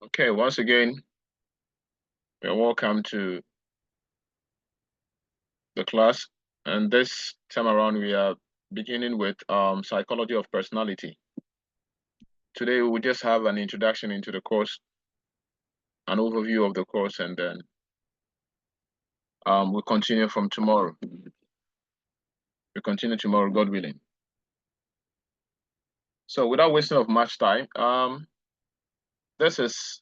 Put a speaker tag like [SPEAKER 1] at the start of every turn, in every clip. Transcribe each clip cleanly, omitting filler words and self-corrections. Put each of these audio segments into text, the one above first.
[SPEAKER 1] Okay, once again, you're welcome to the class. And this time around, we are beginning with psychology of personality. Today, we will just have an introduction into the course, an overview of the course, and then we'll continue from tomorrow. We'll continue tomorrow, God willing. So without wasting of much time, this is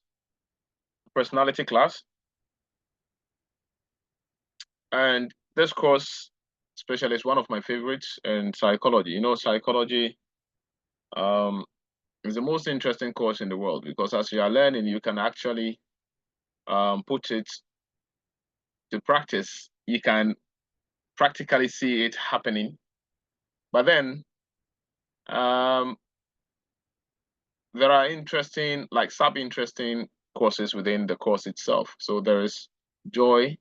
[SPEAKER 1] personality class. And this course, especially, is one of my favorites in psychology. You know, psychology is the most interesting course in the world because as you are learning, you can actually put it to practice. You can practically see it happening. But then there are interesting, like sub-interesting courses within the course itself. So there is joy,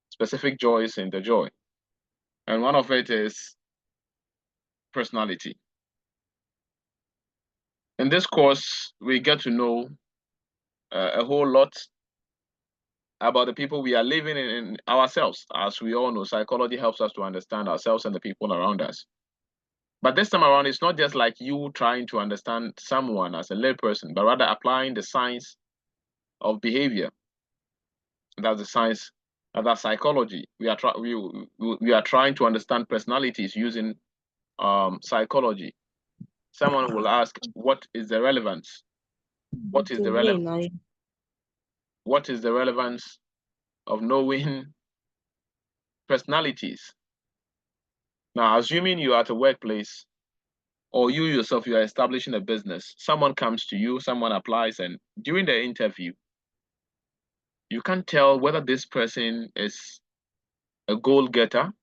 [SPEAKER 1] specific joys in the joy. And one of it is personality. In this course, we get to know a whole lot about the people we are living in ourselves. As we all know, psychology helps us to understand ourselves and the people around us. But this time around, it's not just like you trying to understand someone as a layperson, but rather applying the science of behavior. That's the science, that's psychology. We are trying to understand personalities using psychology. Someone will ask, what is the relevance? What is the relevance? What is the relevance of knowing personalities? Now, assuming you are at a workplace or you yourself, you are establishing a business, someone comes to you, someone applies, and during the interview, you can't tell whether this person is a goal getter,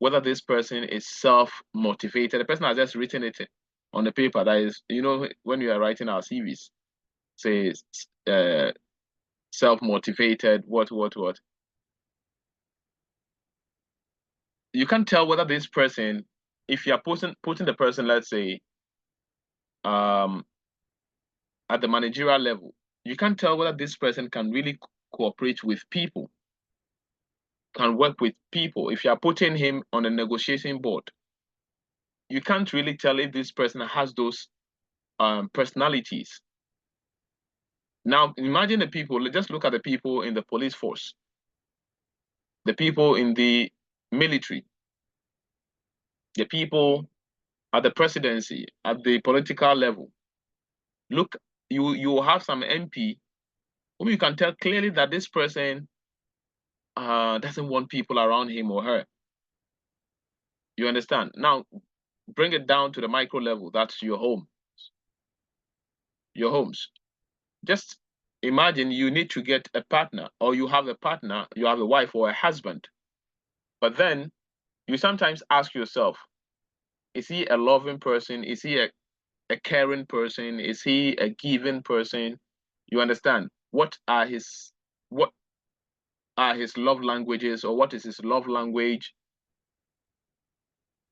[SPEAKER 1] whether this person is self-motivated. The person has just written it on the paper. That is, you know, when you are writing our CVs, says self-motivated, what. You can't tell whether this person, if you are putting the person, let's say, at the managerial level, you can't tell whether this person can really cooperate with people, can work with people. If you are putting him on a negotiating board, you can't really tell if this person has those personalities. Now, imagine the people, just look at the people in the police force, the people in the military, the people at the presidency, at the political level. Look, you have some MP whom you can tell clearly that this person doesn't want people around him or her. You understand? Now, bring it down to the micro level. That's your home. Your homes. Just imagine you need to get a partner, or you have a partner, you have a wife or a husband. But then you sometimes ask yourself, is he a loving person? Is he a caring person? Is he a giving person? You understand? What are his love languages, or what is his love language?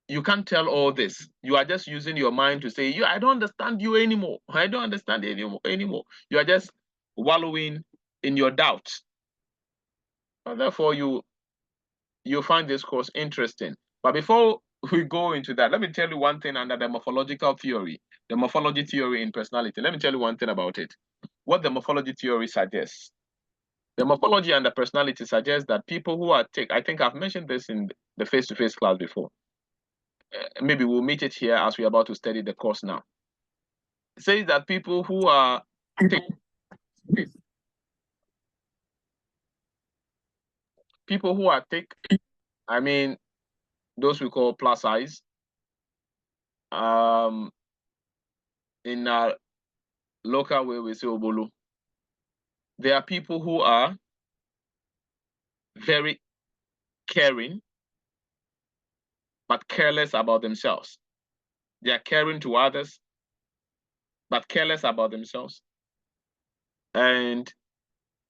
[SPEAKER 1] You can't tell all this. You are just using your mind to say, I don't understand you anymore. I don't understand you anymore. You are just wallowing in your doubts. And therefore, you find this course interesting. But before we go into that, let me tell you one thing under the morphological theory, the morphology theory in personality. Let me tell you one thing about it. What the morphology theory suggests. The morphology and the personality suggests that people who are I think I've mentioned this in the face-to-face class before. Maybe we'll meet it here as we're about to study the course now. It says that people who are thick, I mean, those we call plus size, in our local way we say obolo. There are people who are very caring, but careless about themselves. They are caring to others, but careless about themselves. And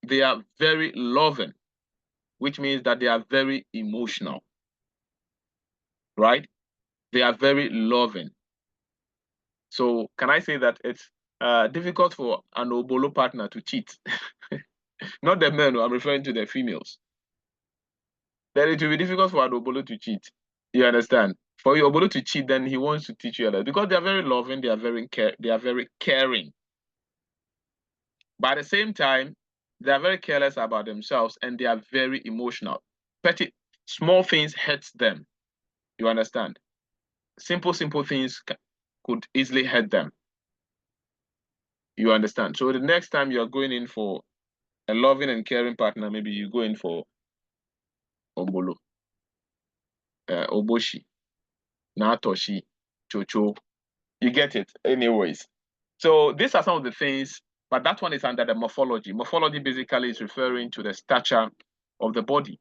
[SPEAKER 1] they are very loving, which means that they are very emotional, right? They are very loving. So can I say that it's difficult for an Obolo partner to cheat. Not the men, I'm referring to the females. Then it will be difficult for an Obolo to cheat. You understand? For your Obolo to cheat, then he wants to teach you that because they are very loving, they are very caring. But at the same time, they are very careless about themselves and they are very emotional. Petty, small things hurt them. You understand? Simple things could easily hurt them. You understand? So the next time you are going in for a loving and caring partner, maybe you go in for Obolo, Oboshi, Natoshi, Chocho. You get it? Anyways. So these are some of the things, but that one is under the morphology. Morphology basically is referring to the stature of the body.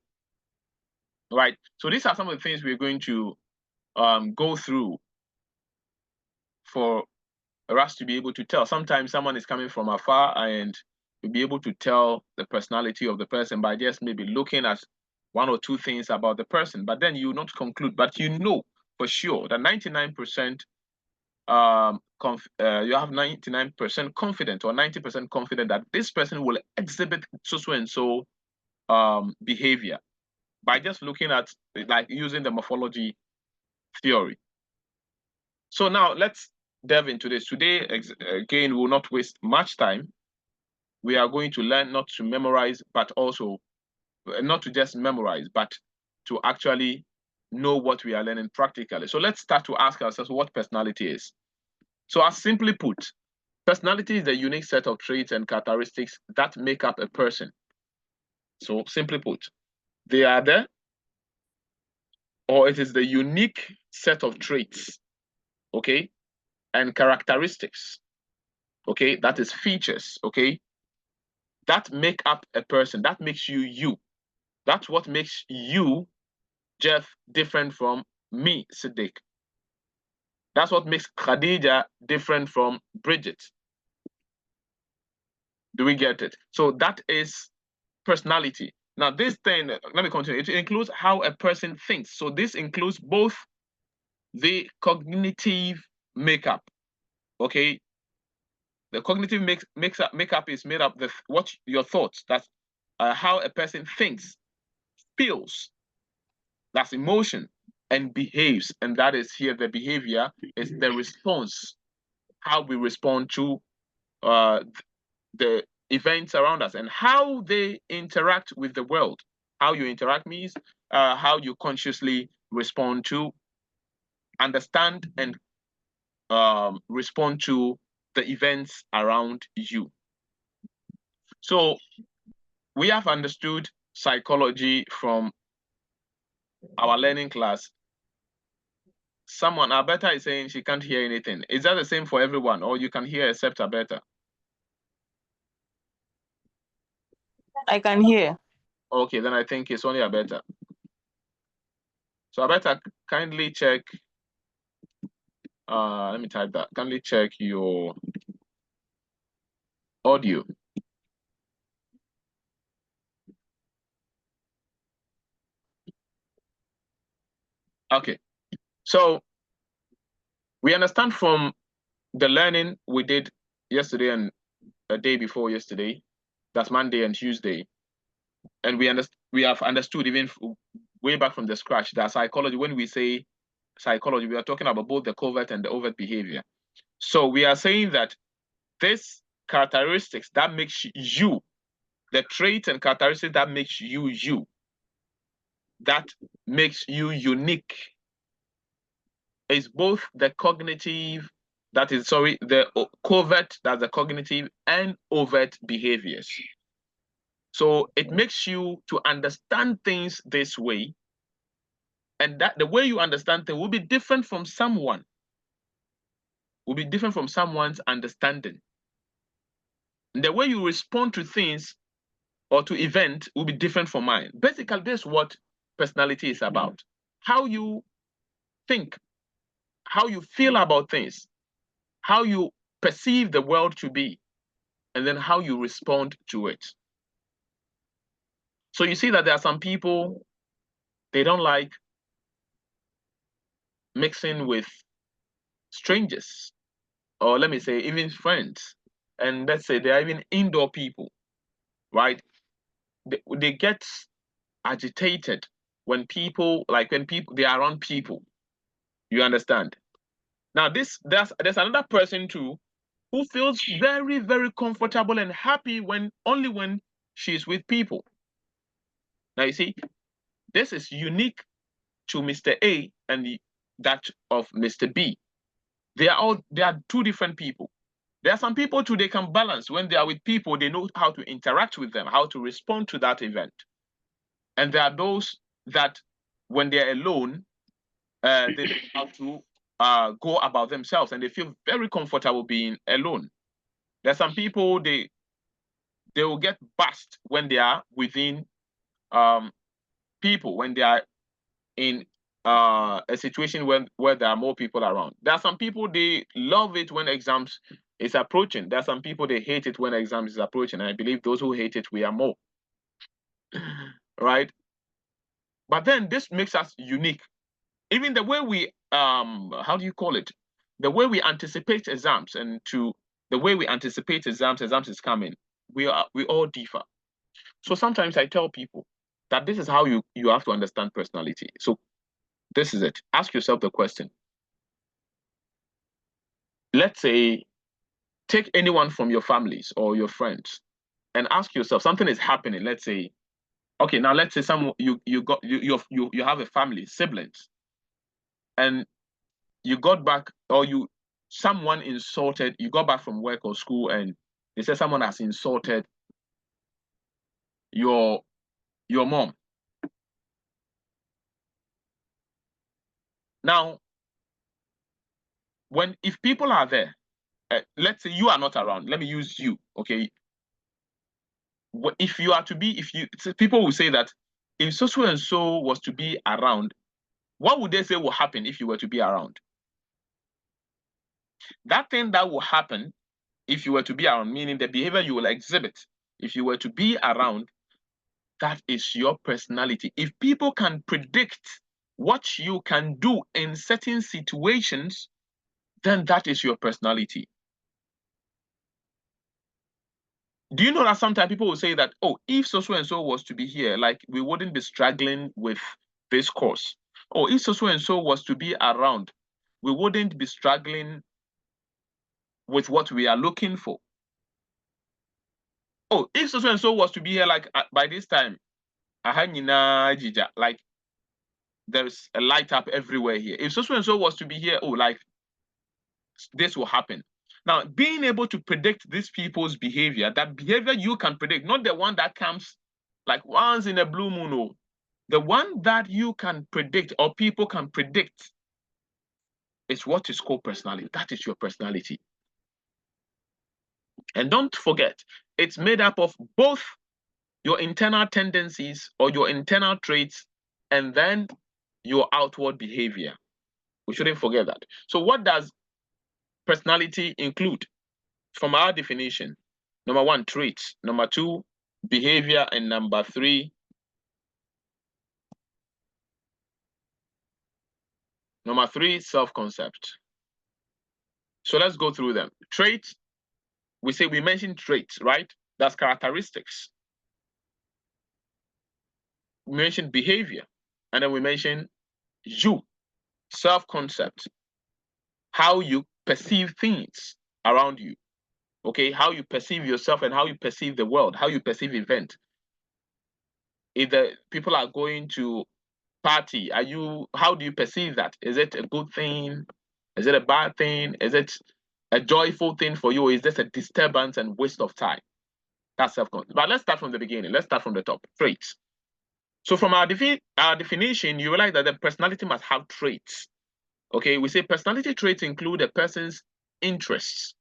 [SPEAKER 1] Right? So these are some of the things we're going to go through for us to be able to tell. Sometimes someone is coming from afar and you'll be able to tell the personality of the person by just maybe looking at one or two things about the person, but then you not conclude, but you know for sure that 99% you have 99% confident or 90% confident that this person will exhibit so and so behavior by just looking at, like, using the morphology theory. So now let's delve into this. Today, again, we will not waste much time. We are going to learn not to memorize, but also not to just memorize, but to actually know what we are learning practically. So let's start to ask ourselves what personality is. So as simply put, personality is the unique set of traits and characteristics that make up a person. So simply put, they are it is the unique set of traits, okay, and characteristics, okay, that is features, okay, that make up a person, that makes you you. That's what makes you, Jeff, different from me, Siddik. That's what makes Khadija different from Bridget. Do we get it? So that is personality. Now, this thing, let me continue. It includes how a person thinks. So this includes both the cognitive makeup, okay? The cognitive makeup is made up of what your thoughts, that's how a person thinks, feels, that's emotion, and behaves. And that is here, the behavior is the response, how we respond to the events around us and how they interact with the world. How you interact means how you consciously respond to, understand, and respond to the events around you. So we have understood psychology from our learning class. Someone, Alberta, is saying she can't hear anything. Is that the same for everyone, or you can hear except Alberta?
[SPEAKER 2] I can hear.
[SPEAKER 1] Okay, then I think it's only Alberta. So Alberta, kindly check. Let me type that. Kindly check your audio. Okay, so we understand from the learning we did yesterday and a day before yesterday, that's Monday and Tuesday, and we have understood even way back from the scratch that psychology, when we say psychology, we are talking about both the covert and the overt behavior. So we are saying that this characteristics that makes you, the traits and characteristics that makes you you, that makes you unique, is both the cognitive, the covert, that's the cognitive, and overt behaviors. So it makes you to understand things this way, and that the way you understand things will be different from someone, will be different from someone's understanding. And the way you respond to things or to events will be different from mine. Basically, this is what personality is about. How you think, how you feel about things, how you perceive the world to be, and then how you respond to it. So you see that there are some people, they don't like mixing with strangers. or let me say even friends, and let's say they are even indoor people, right? They get agitated when they are around people. You understand? Now there's another person too who feels very, very comfortable and happy only when she's with people. Now you see, this is unique to Mr. A and that of Mr. B. They are two different people. There are some people too, they can balance. When they are with people, they know how to interact with them, how to respond to that event. And there are those that when they're alone, they know how to go about themselves and they feel very comfortable being alone. There are some people they will get bashed when they are within people, when they are in a situation where there are more people around. There are some people they love it when exams is approaching. There are some people they hate it when exams is approaching. And I believe those who hate it, we are more. Right? But then this makes us unique. Even the way we how do you call it? The way we anticipate exams and to the way we anticipate exams is coming, we all differ. So sometimes I tell people that this is how you have to understand personality. So this is it. Ask yourself the question. Let's say, take anyone from your families or your friends and ask yourself, something is happening. Let's say, okay, now let's say you have a family, siblings, and you got back or someone insulted, you got back from work or school and they said someone has insulted your mom. Now, if people are there, let's say you are not around, let me use you, okay? If you are to be, people will say that if so and so was to be around, what would they say will happen if you were to be around? That thing that will happen if you were to be around, meaning the behavior you will exhibit, if you were to be around, that is your personality. If people can predict what you can do in certain situations, then that is your personality. Do you know that sometimes people will say that, oh, if so and so was to be here, like we wouldn't be struggling with this course. Or if so and so was to be around, we wouldn't be struggling with what we are looking for. Oh, if so and so was to be here, like by this time, like there's a light up everywhere here. If so and so was to be here, oh, like this will happen. Now, being able to predict these people's behavior, that behavior you can predict, not the one that comes like once in a blue moon, no. The one that you can predict or people can predict is what is called personality. That is your personality. And don't forget, it's made up of both your internal tendencies or your internal traits and then your outward behavior. We shouldn't forget that. So what does personality include? From our definition, number 1, traits. Number 2, behavior. And number 3, self-concept. So let's go through them. Traits, we mentioned traits, right? That's characteristics. We mentioned behavior. And then we mentioned you, self-concept, how you perceive things around you. Okay, how you perceive yourself and how you perceive the world, how you perceive event. If the people are going to party, how do you perceive that? Is it a good thing? Is it a bad thing? Is it a joyful thing for you? Or is this a disturbance and waste of time? That's self-concept. But let's start from the beginning. Let's start from the top. Traits. So from our definition, you realize that the personality must have traits. Okay, we say personality traits include a person's interests,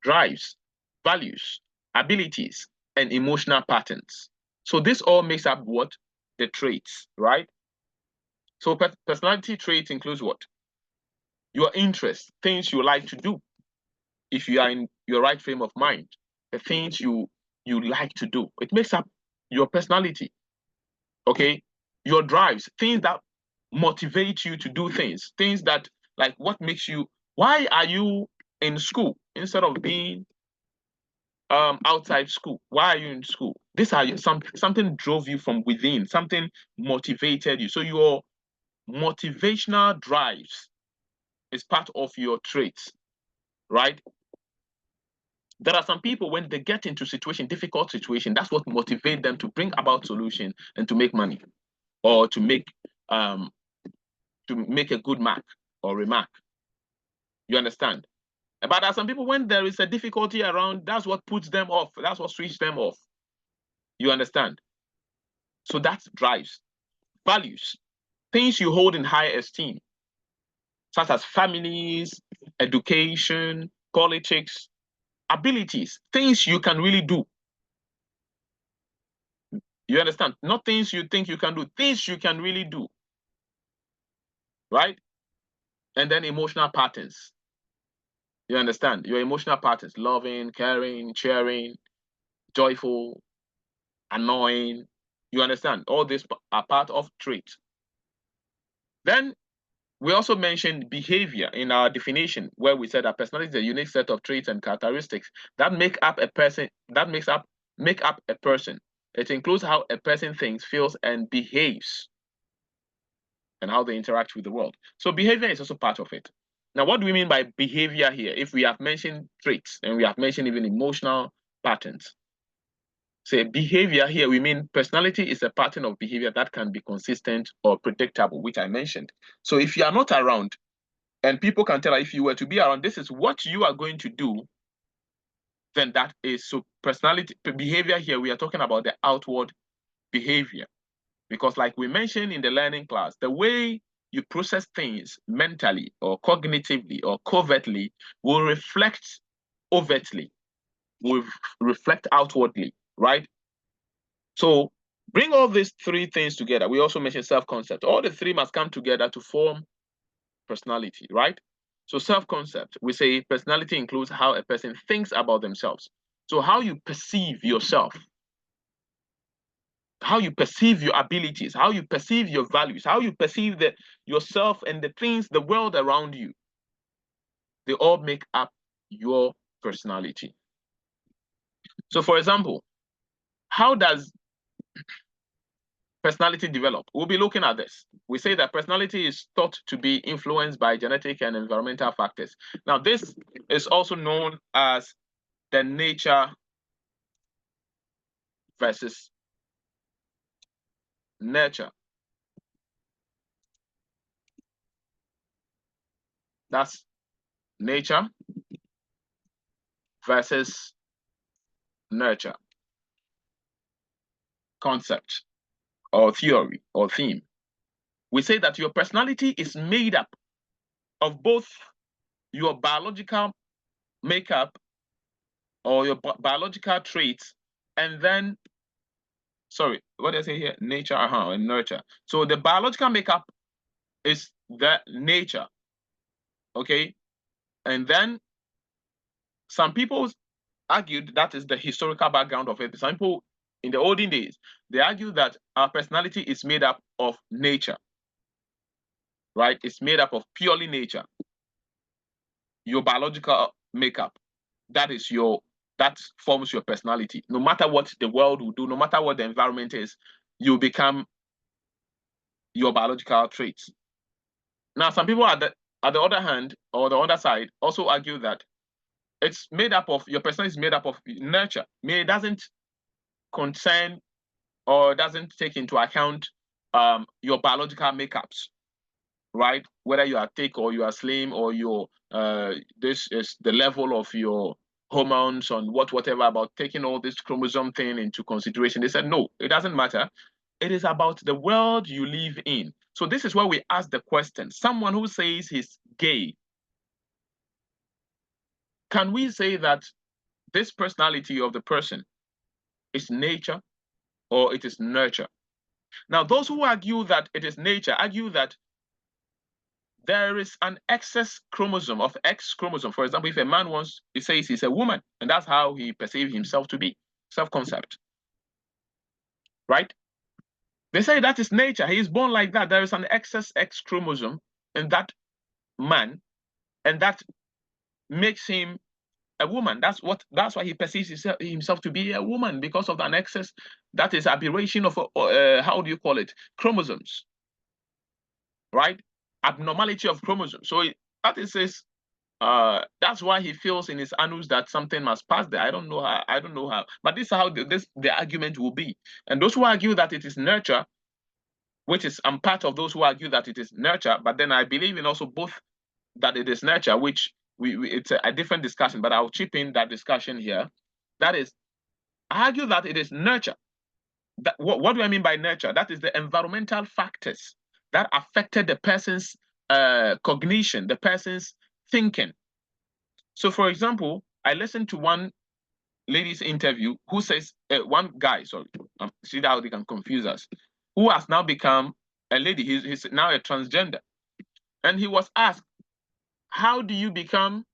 [SPEAKER 1] drives, values, abilities, and emotional patterns. So this all makes up what? The traits, right? So personality traits includes what? Your interests, things you like to do. If you are in your right frame of mind, the things you like to do, it makes up your personality. Okay, your drives, things that motivate you to do things that like what makes you. Why are you in school instead of being outside school? Why are you in school? These are something drove you from within, something motivated you. So your motivational drives is part of your traits, right? There are some people, when they get into difficult situation, that's what motivates them to bring about solution and to make money, or to make a good mark or remark. You understand? But there are some people, when there is a difficulty around, that's what puts them off. That's what switches them off. You understand? So that drives. Values, things you hold in high esteem, such as families, education, politics, abilities, things you can really do. You understand? Not things you think you can do, things you can really do. Right? And then emotional patterns. You understand? Your emotional patterns: loving, caring, cheering, joyful, annoying. You understand? All these are part of traits. Then we also mentioned behavior in our definition, where we said that personality is a unique set of traits and characteristics that make up a person. Make up a person. It includes how a person thinks, feels, and behaves, and how they interact with the world. So behavior is also part of it. Now, what do we mean by behavior here? If we have mentioned traits and we have mentioned even emotional patterns, say behavior here, we mean personality is a pattern of behavior that can be consistent or predictable, which I mentioned. So if you are not around, and people can tell, if you were to be around, this is what you are going to do, then that is, so personality, behavior here, we are talking about the outward behavior. Because like we mentioned in the learning class, the way you process things mentally or cognitively or covertly will reflect overtly, will reflect outwardly, right? So bring all these three things together. We also mentioned self-concept. All the three must come together to form personality, right? So self-concept, we say personality includes how a person thinks about themselves. So how you perceive yourself, how you perceive your abilities, how you perceive your values, how you perceive yourself and the things, the world around you, they all make up your personality. So for example, how does personality develop? We'll be looking at this. We say that personality is thought to be influenced by genetic and environmental factors. Now, this is also known as the nature versus nurture. That's nature versus nurture concept or theory or theme. We say that your personality is made up of both your biological makeup or your biological traits, and then, sorry, what did I say here? Nature and nurture. So the biological makeup is the nature, okay? And then some people argued that is the historical background of it. Some people in the olden days, they argue that our personality is made up of nature, right? It's made up of purely nature. Your biological makeup, that forms your personality. No matter what the world will do, no matter what the environment is, you become your biological traits. Now, some people at the other hand, or the other side, also argue that it's made up of, your personality is made up of nurture. It doesn't concern or doesn't take into account your biological makeups, right? Whether you are thick or you are slim, or this is the level of your hormones on whatever, about taking all this chromosome thing into consideration. They said, no, it doesn't matter. It is about the world you live in. So this is where we ask the question, someone who says he's gay, can we say that this personality of the person is nature or it is nurture? Now, those who argue that it is nature argue that there is an excess chromosome of X chromosome. For example, if a man he says he's a woman, and that's how he perceives himself to be, self-concept, right? They say that is nature. He is born like that. There is an excess X chromosome in that man, and that makes him a woman. That's why he perceives himself to be a woman, because of an excess, that is aberration of how do you call it, chromosomes, right? Abnormality of chromosomes. So that is his. That's why he feels in his annals that something must pass there. I don't know how. But this is how the argument will be. And those who argue that it is nurture, which is I'm part of those who argue that it is nurture, but then I believe in also both that it is nurture, which it's a different discussion, but I'll chip in that discussion here. That is, I argue that it is nurture. What do I mean by nurture? That is the environmental factors that affected the person's cognition, the person's thinking. So, for example, I listened to one lady's interview who says, one guy, sorry, see how they can confuse us, who has now become a lady. He's now a transgender. And he was asked, how do you become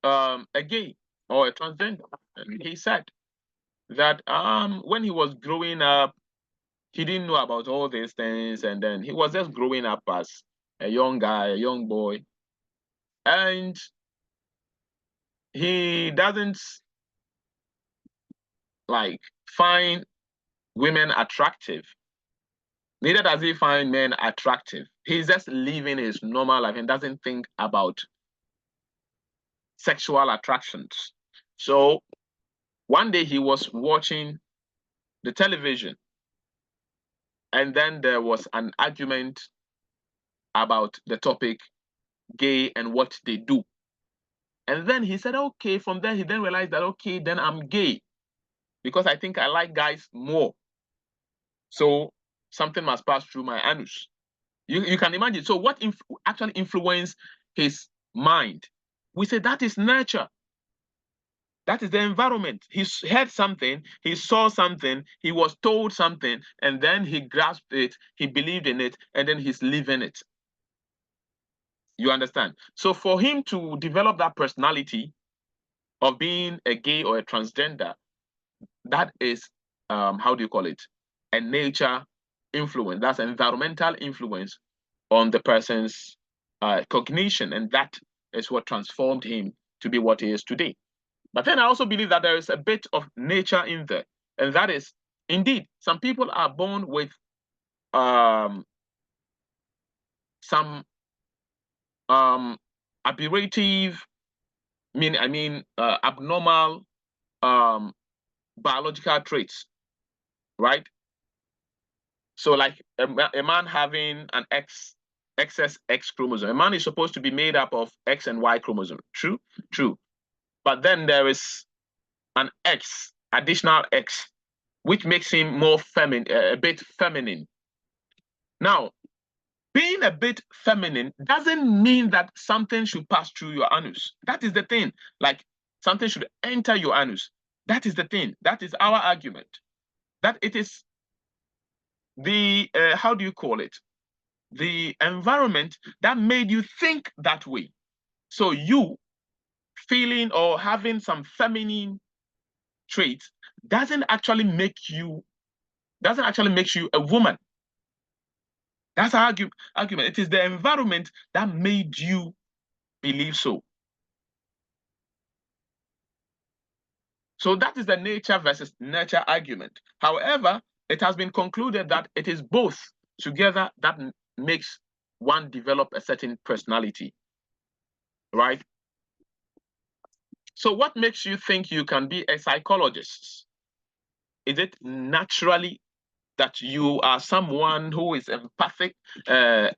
[SPEAKER 1] a gay or a transgender? And he said that when he was growing up, he didn't know about all these things, and then he was just growing up as a young guy, a young boy, and he doesn't like find women attractive. Neither does he find men attractive. He's just living his normal life and doesn't think about sexual attractions. So one day he was watching the television, and then there was an argument about the topic gay and what they do. And then he said, okay, from there he then realized that, okay, then I'm gay because I think I like guys more. So something must pass through my anus. You can imagine. So what actually influenced his mind? We say that is nurture. That is the environment. He heard something, he saw something, he was told something, and then he grasped it, he believed in it, and then he's living it. You understand? So for him to develop that personality of being a gay or a transgender, that is, how do you call it? A nature influence. That's environmental influence on the person's cognition, and that is what transformed him to be what he is today. But then I also believe that there is a bit of nature in there, and that is, indeed, some people are born with some aberrative, abnormal biological traits, right? So like a man having an excess X chromosome. A man is supposed to be made up of X and Y chromosome. True? True. But then there is an X, additional X, which makes him more feminine, a bit feminine. Now, being a bit feminine doesn't mean that something should pass through your anus. That is the thing. Like something should enter your anus. That is the thing. That is our argument. That it is the, how do you call it? The environment that made you think that way. So you feeling or having some feminine traits doesn't actually make you a woman. That's our argument. It is the environment that made you believe so. So that is the nature versus nurture argument. However, it has been concluded that it is both together that makes one develop a certain personality, right? So what makes you think you can be a psychologist? Is it naturally that you are someone who is empathic? You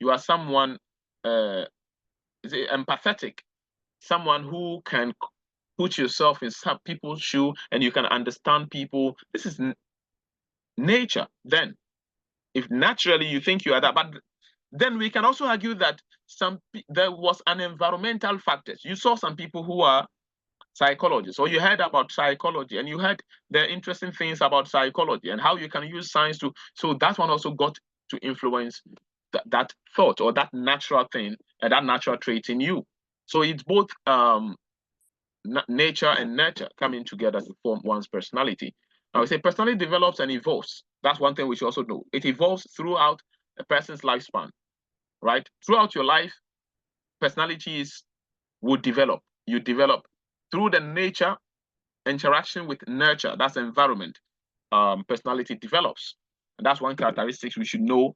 [SPEAKER 1] are someone, is it empathetic? Someone who can put yourself in some people's shoe and you can understand people. This is nature. Then, if naturally you think you are that, but then we can also argue that there was an environmental factors. You saw some people who are psychologists, or you heard about psychology, and you heard the interesting things about psychology and how you can use science to. So that one also got to influence that thought or that natural thing and that natural trait in you. So it's both nature and nurture coming together to form one's personality. I would say personality develops and evolves. That's one thing we should also know. It evolves throughout a person's lifespan, right? Throughout your life, personalities would develop. You develop through the nature, interaction with nurture, that's the environment. Personality develops. And that's one characteristic we should know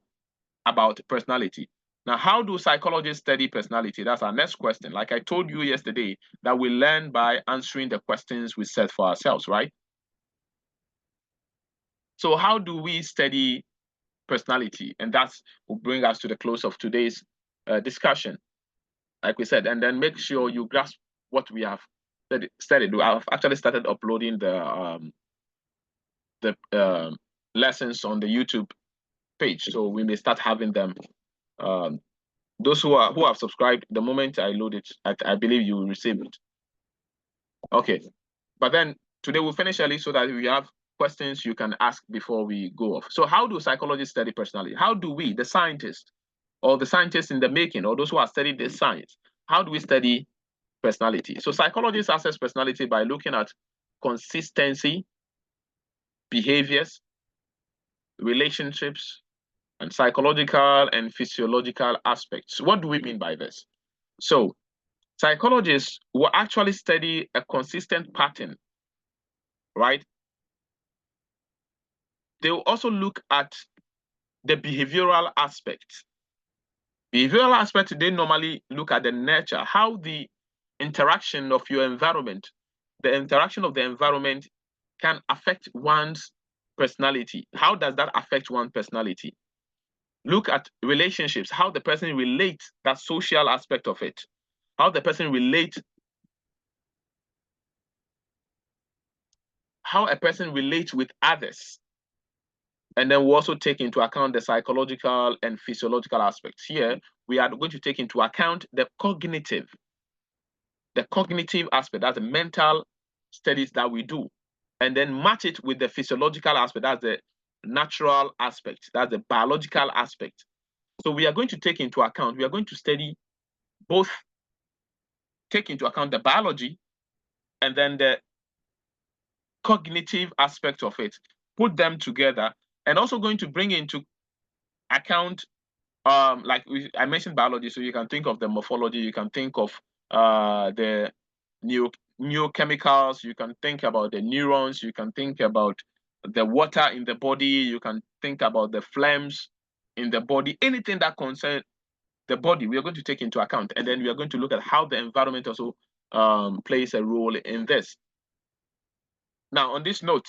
[SPEAKER 1] about personality. Now, how do psychologists study personality? That's our next question. Like I told you yesterday, that we learn by answering the questions we set for ourselves, right? So how do we study personality? And that will bring us to the close of today's discussion, like we said, and then make sure you grasp what we have studied. I've actually started uploading the lessons on the YouTube page, so we may start having them. Those who have subscribed, the moment I load it, I believe you will receive it. Okay, but then today we'll finish early so that if you have questions you can ask before we go off. So how do psychologists study personality? How do we, the scientists, or the scientists in the making, or those who are studying this science, how do we study personality? So psychologists assess personality by looking at consistency, behaviors, relationships, and psychological and physiological aspects. What do we mean by this? So psychologists will actually study a consistent pattern, right? They will also look at the behavioral aspect. Behavioral aspect, they normally look at the nature, how the interaction of your environment, the interaction of the environment can affect one's personality. How does that affect one's personality? Look at relationships, how the person relates, that social aspect of it, how the person relates, how a person relates with others. And then we also take into account the psychological and physiological aspects. Here, we are going to take into account the cognitive aspect, that's the mental studies that we do, and then match it with the physiological aspect, that's the natural aspect, that's the biological aspect. So we are going to take into account, we are going to study both, take into account the biology and then the cognitive aspect of it, put them together, and also going to bring into account, I mentioned biology, so you can think of the morphology, you can think of the neurochemicals, you can think about the neurons, you can think about the water in the body, you can think about the phlegms in the body, anything that concerns the body, we are going to take into account. And then we are going to look at how the environment also plays a role in this. Now, on this note,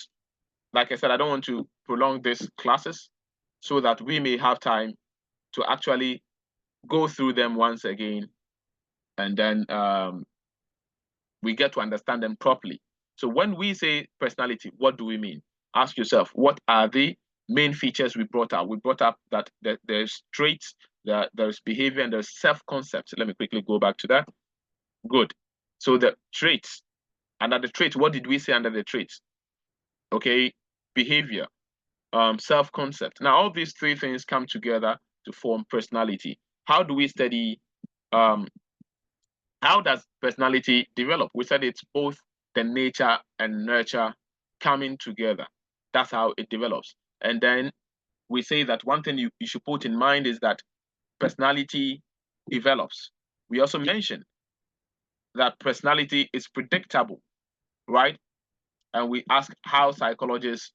[SPEAKER 1] like I said, I don't want to prolong these classes so that we may have time to actually go through them once again, and then we get to understand them properly. So when we say personality, what do we mean? Ask yourself, what are the main features we brought up? We brought up that there's traits, there's behavior, and there's self-concept. Let me quickly go back to that. Good. So the traits, under the traits, what did we say under the traits? Okay, behavior, self-concept. Now, all these three things come together to form personality. How do we study, how does personality develop? We said it's both the nature and nurture coming together. That's how it develops. And then we say that one thing you should put in mind is that personality develops. We also mentioned that personality is predictable, right? And we ask how psychologists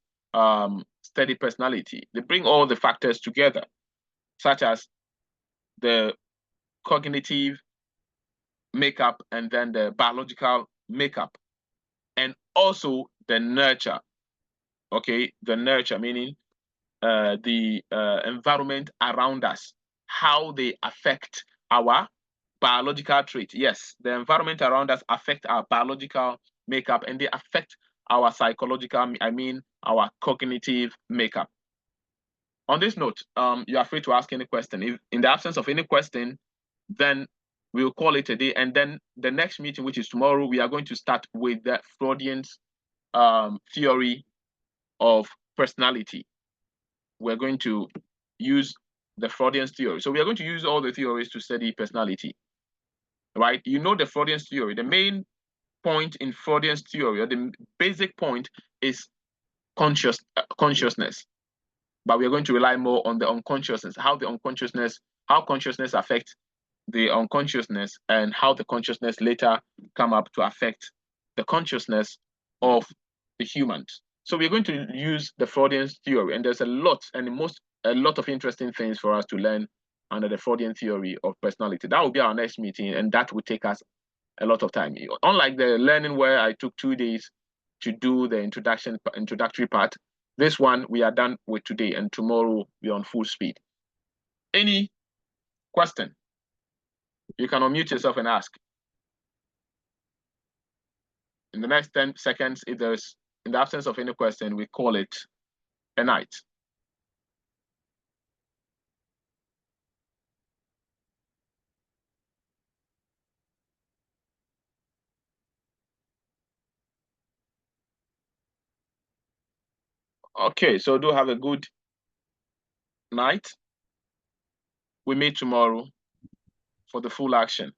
[SPEAKER 1] study personality. They bring all the factors together, such as the cognitive makeup and then the biological makeup, and also the nurture. Okay, the nurture meaning the environment around us, how they affect our biological trait. Yes, the environment around us affect our biological makeup, and they affect our psychological, I mean our cognitive makeup. On this note, you are free to ask any question. If in the absence of any question, then we'll call it a day. And then the next meeting, which is tomorrow, we are going to start with the Freudian's theory of personality. We're going to use the Freudian's theory. So we are going to use all the theories to study personality, right? You know the Freudian's theory. The main point in Freudian's theory, or the basic point, is consciousness. But we are going to rely more on the unconsciousness, how consciousness affects the unconsciousness and how the consciousness later come up to affect the consciousness of the humans. So we're going to use the Freudian theory, and there's a lot of interesting things for us to learn under the Freudian theory of personality. That will be our next meeting, and that will take us a lot of time. Unlike the learning where I took 2 days to do the introductory part, this one we are done with today, and tomorrow we're on full speed. Any question? You can unmute yourself and ask. In the next 10 seconds, if there's, in the absence of any question, we call it a night. Okay, so do have a good night. We meet tomorrow for the full action.